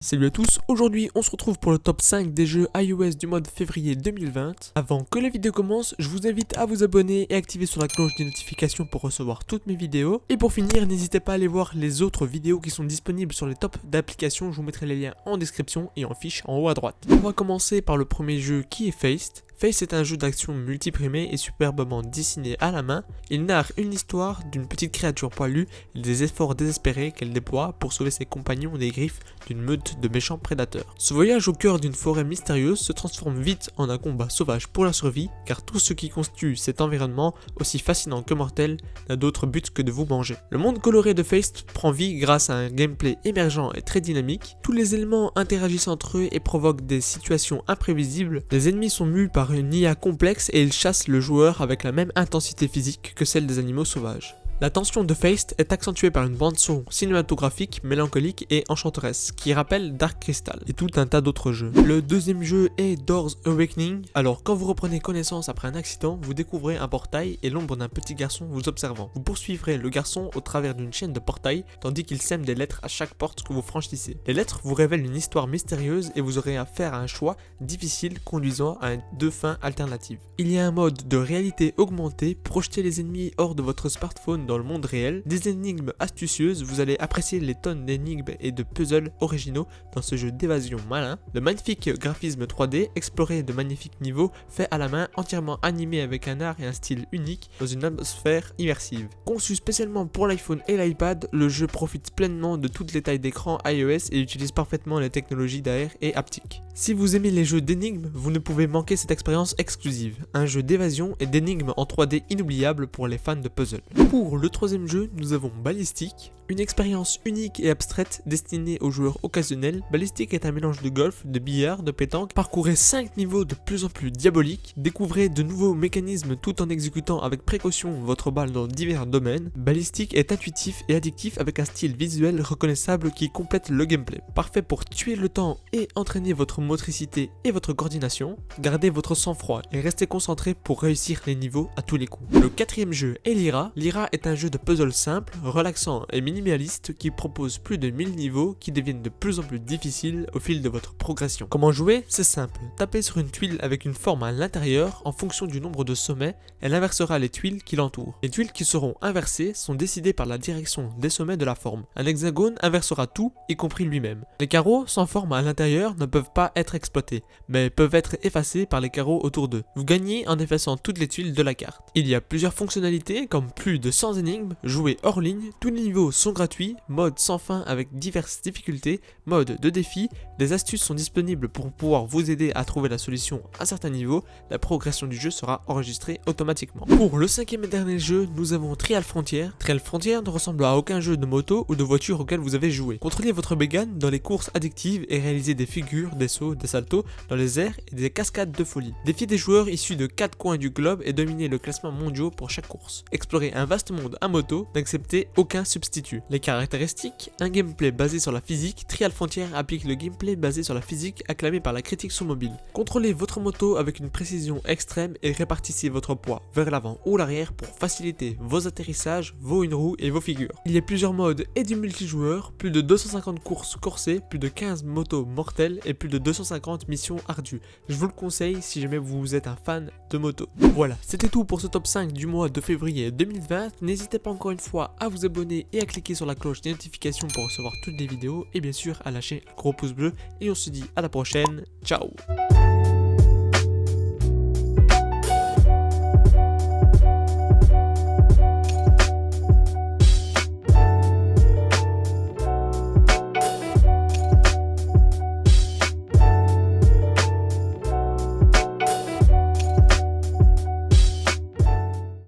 Salut à tous, aujourd'hui on se retrouve pour le top 5 des jeux iOS du mois de février 2020. Avant que la vidéo commence, je vous invite à vous abonner et activer sur la cloche des notifications pour recevoir toutes mes vidéos. Et pour finir, n'hésitez pas à aller voir les autres vidéos qui sont disponibles sur les tops d'applications, je vous mettrai les liens en description et en fiche en haut à droite. On va commencer par le premier jeu qui est Feist. Feist est un jeu d'action multiprimé et superbement dessiné à la main. Il narre une histoire d'une petite créature poilue et des efforts désespérés qu'elle déploie pour sauver ses compagnons des griffes d'une meute de méchants prédateurs. Ce voyage au cœur d'une forêt mystérieuse se transforme vite en un combat sauvage pour la survie, car tout ce qui constitue cet environnement, aussi fascinant que mortel, n'a d'autre but que de vous manger. Le monde coloré de Feist prend vie grâce à un gameplay émergent et très dynamique. Tous les éléments interagissent entre eux et provoquent des situations imprévisibles. Les ennemis sont mus par une IA complexe et ils chassent le joueur avec la même intensité physique que celle des animaux sauvages. La tension de Feist est accentuée par une bande-son cinématographique, mélancolique et enchanteresse, qui rappelle Dark Crystal et tout un tas d'autres jeux. Le deuxième jeu est Doors Awakening. Alors quand vous reprenez connaissance après un accident, vous découvrez un portail et l'ombre d'un petit garçon vous observant. Vous poursuivrez le garçon au travers d'une chaîne de portails, tandis qu'il sème des lettres à chaque porte que vous franchissez. Les lettres vous révèlent une histoire mystérieuse et vous aurez à faire un choix difficile conduisant à deux fins alternatives. Il y a un mode de réalité augmentée, projeter les ennemis hors de votre smartphone dans le monde réel, des énigmes astucieuses, vous allez apprécier les tonnes d'énigmes et de puzzles originaux dans ce jeu d'évasion malin. Le magnifique graphisme 3D, explorer de magnifiques niveaux, faits à la main, entièrement animés avec un art et un style unique dans une atmosphère immersive. Conçu spécialement pour l'iPhone et l'iPad, le jeu profite pleinement de toutes les tailles d'écran iOS et utilise parfaitement les technologies d'AR et haptique. Si vous aimez les jeux d'énigmes, vous ne pouvez manquer cette expérience exclusive, un jeu d'évasion et d'énigmes en 3D inoubliable pour les fans de puzzle. Pour le troisième jeu, nous avons Ballistic, une expérience unique et abstraite destinée aux joueurs occasionnels. Ballistic est un mélange de golf, de billard, de pétanque. Parcourez 5 niveaux de plus en plus diaboliques, découvrez de nouveaux mécanismes tout en exécutant avec précaution votre balle dans divers domaines. Ballistic est intuitif et addictif avec un style visuel reconnaissable qui complète le gameplay. Parfait pour tuer le temps et entraîner votre motricité et votre coordination. Gardez votre sang-froid et restez concentré pour réussir les niveaux à tous les coups. Le quatrième jeu est Lyra. Lyra est un jeu de puzzle simple, relaxant et minimaliste qui propose plus de 1000 niveaux qui deviennent de plus en plus difficiles au fil de votre progression. Comment jouer? C'est simple. Tapez sur une tuile avec une forme à l'intérieur en fonction du nombre de sommets, elle inversera les tuiles qui l'entourent. Les tuiles qui seront inversées sont décidées par la direction des sommets de la forme. Un hexagone inversera tout, y compris lui-même. Les carreaux sans forme à l'intérieur ne peuvent pas être exploités, mais peuvent être effacés par les carreaux autour d'eux. Vous gagnez en effaçant toutes les tuiles de la carte. Il y a plusieurs fonctionnalités comme plus de 100 énigmes, jouer hors ligne, tous les niveaux sont gratuits, mode sans fin avec diverses difficultés, mode de défi, des astuces sont disponibles pour pouvoir vous aider à trouver la solution à certains niveaux, la progression du jeu sera enregistrée automatiquement. Pour le cinquième et dernier jeu, nous avons Trial Frontier. Trial Frontier ne ressemble à aucun jeu de moto ou de voiture auquel vous avez joué. Contrôlez votre bégane dans les courses addictives et réalisez des figures, des sauts, des saltos dans les airs et des cascades de folie. Défiez des joueurs issus de 4 coins du globe et dominez le classement mondial pour chaque course. Explorez un vaste monde à moto, n'acceptez aucun substitut. Les caractéristiques, un gameplay basé sur la physique. Trial Frontier applique le gameplay basé sur la physique acclamé par la critique sur mobile. Contrôlez votre moto avec une précision extrême et répartissez votre poids vers l'avant ou l'arrière pour faciliter vos atterrissages, vos une roue et vos figures. Il y a plusieurs modes et du multijoueur, plus de 250 courses corsées, plus de 15 motos mortelles et plus de 250 missions ardues. Je vous le conseille si jamais vous êtes un fan de moto. Voilà, c'était tout pour ce top 5 du mois de février 2020. N'hésitez pas encore une fois à vous abonner et à cliquer sur la cloche des notifications pour recevoir toutes les vidéos et bien sûr à lâcher un gros pouce bleu et on se dit à la prochaine, ciao.